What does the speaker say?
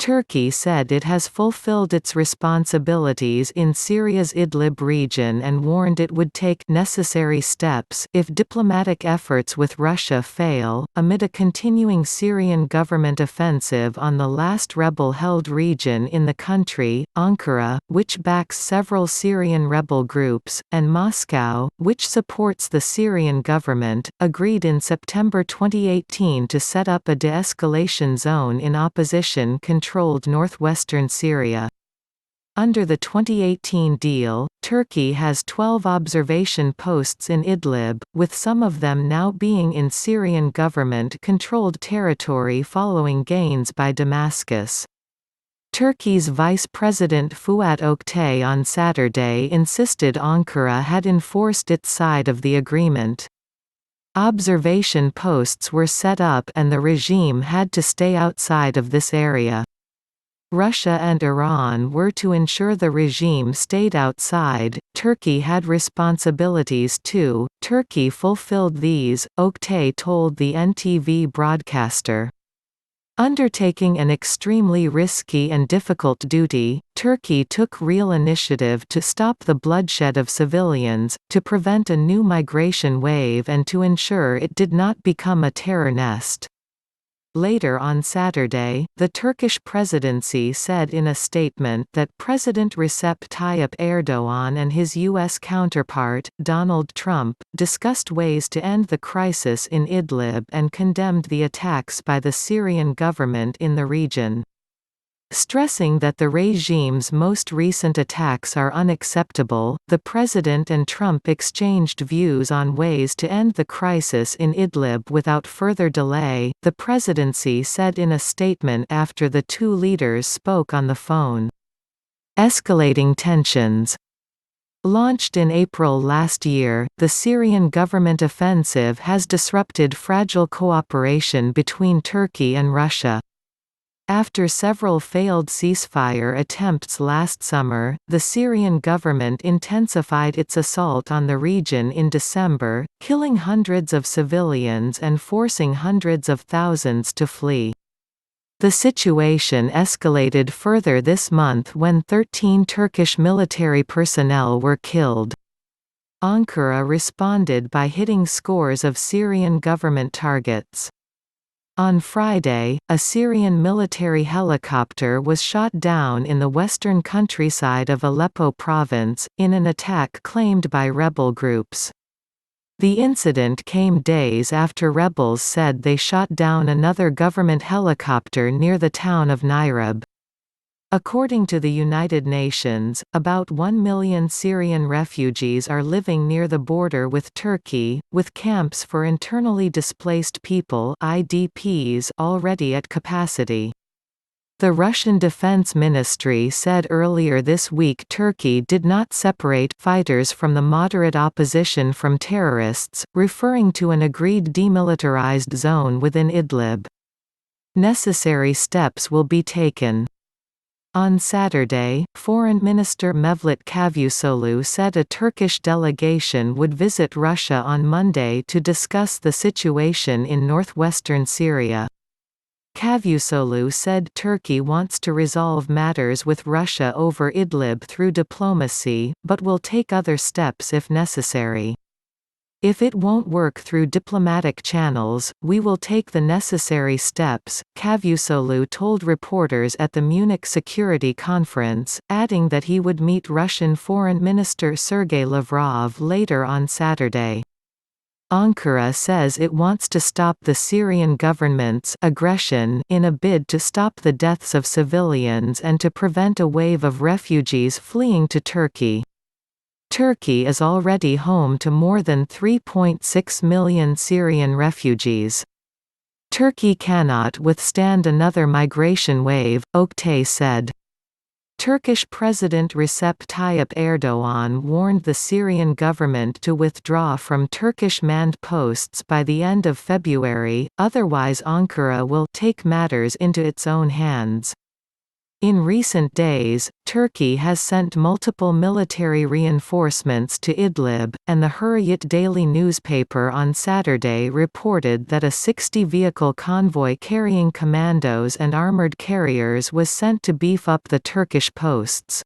Turkey said it has fulfilled its responsibilities in Syria's Idlib region and warned it would take necessary steps if diplomatic efforts with Russia fail, amid a continuing Syrian government offensive on the last rebel-held region in the country. Ankara, which backs several Syrian rebel groups, and Moscow, which supports the Syrian government, agreed in September 2018 to set up a de-escalation zone in opposition-controlled northwestern Syria. Under the 2018 deal, Turkey has 12 observation posts in Idlib, with some of them now being in Syrian government-controlled territory following gains by Damascus. Turkey's Vice President Fuat Oktay on Saturday insisted Ankara had enforced its side of the agreement. Observation posts were set up and the regime had to stay outside of this area. Russia and Iran were to ensure the regime stayed outside. Turkey had responsibilities too. Turkey fulfilled these, Oktay told the NTV broadcaster. Undertaking an extremely risky and difficult duty, Turkey took real initiative to stop the bloodshed of civilians, to prevent a new migration wave and to ensure it did not become a terror nest. Later on Saturday, the Turkish presidency said in a statement that President Recep Tayyip Erdoğan and his U.S. counterpart, Donald Trump, discussed ways to end the crisis in Idlib and condemned the attacks by the Syrian government in the region. Stressing that the regime's most recent attacks are unacceptable, the president and Trump exchanged views on ways to end the crisis in Idlib without further delay, the presidency said in a statement after the two leaders spoke on the phone. Escalating tensions. Launched in April last year, the Syrian government offensive has disrupted fragile cooperation between Turkey and Russia. After several failed ceasefire attempts last summer, the Syrian government intensified its assault on the region in December, killing hundreds of civilians and forcing hundreds of thousands to flee. The situation escalated further this month when 13 Turkish military personnel were killed. Ankara responded by hitting scores of Syrian government targets. On Friday, a Syrian military helicopter was shot down in the western countryside of Aleppo province, in an attack claimed by rebel groups. The incident came days after rebels said they shot down another government helicopter near the town of Naireb. According to the United Nations, about 1 million Syrian refugees are living near the border with Turkey, with camps for internally displaced people (IDPs) already at capacity. The Russian Defense Ministry said earlier this week Turkey did not separate fighters from the moderate opposition from terrorists, referring to an agreed demilitarized zone within Idlib. Necessary steps will be taken. On Saturday, Foreign Minister Mevlut Cavusoglu said a Turkish delegation would visit Russia on Monday to discuss the situation in northwestern Syria. Cavusoglu said Turkey wants to resolve matters with Russia over Idlib through diplomacy, but will take other steps if necessary. If it won't work through diplomatic channels, we will take the necessary steps, Cavusoglu told reporters at the Munich Security Conference, adding that he would meet Russian Foreign Minister Sergei Lavrov later on Saturday. Ankara says it wants to stop the Syrian government's aggression in a bid to stop the deaths of civilians and to prevent a wave of refugees fleeing to Turkey. Turkey is already home to more than 3.6 million Syrian refugees. Turkey cannot withstand another migration wave, Oktay said. Turkish President Recep Tayyip Erdoğan warned the Syrian government to withdraw from Turkish manned posts by the end of February, otherwise Ankara will take matters into its own hands. In recent days, Turkey has sent multiple military reinforcements to Idlib, and the Hurriyet daily newspaper on Saturday reported that a 60-vehicle convoy carrying commandos and armored carriers was sent to beef up the Turkish posts.